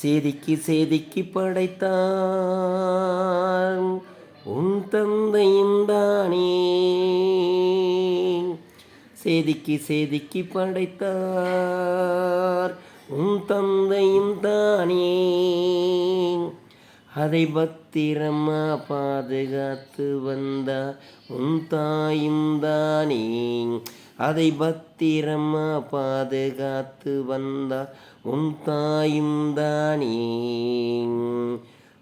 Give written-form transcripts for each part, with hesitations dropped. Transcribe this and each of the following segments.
சேதிக்கு சேதிக்கு படைத்தான் உன் தந்தையும் தானே. சேதிக்கு சேதிக்கு படைத்தார் உன் தந்தையும் தானே. அதை பத்திரமா பாதுகாத்து வந்தார் உன் தாயும் தானே. அதை பத்திரமா பாதுகாத்து வந்தார் உன் தாயும் தானே.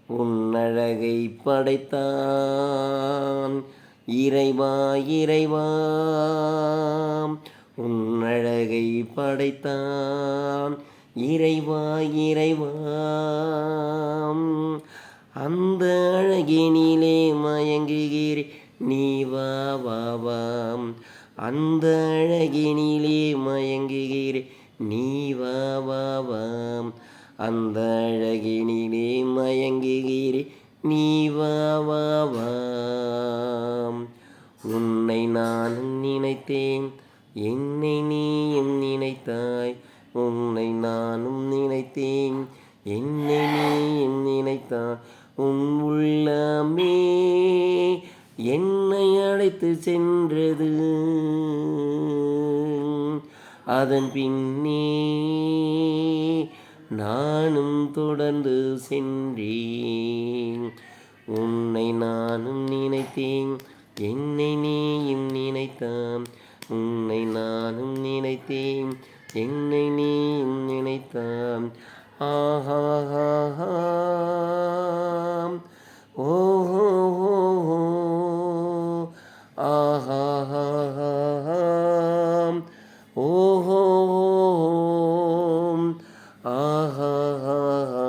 உன் அழகை படைத்தான் இறைவா இறைவா. உன் அழகை படைத்தான் இறைவா இறைவா. அந்த அழகினிலே மயங்குகிறேன் நீ வா வா வா. அந்த அழகினிலே மயங்குகிறேன் நீ வா வா வா. அந்த அழகினிலே மயங்குகிறேன் நீ வா வா வா. உன்னை நானும் நினைத்தேன் என்னை நீயும் நினைத்தாய். உன்னை நானும் நினைத்தேன் என்னை நீயும் நினைத்தாய். உன் உள்ளமே என்னை அழைத்து சென்றது. அதன் பின்னே நானும் தொடர்ந்து சென்றேன். உன்னை நானும் நினைத்தேன் என்னை நீயும் நினைத்தான். உன்னை நானும் நினைத்தேன் என்னை நீயும் நினைத்தான். ஆஹா ஓஹோ ஆஹா ஓஹோ ஆஹா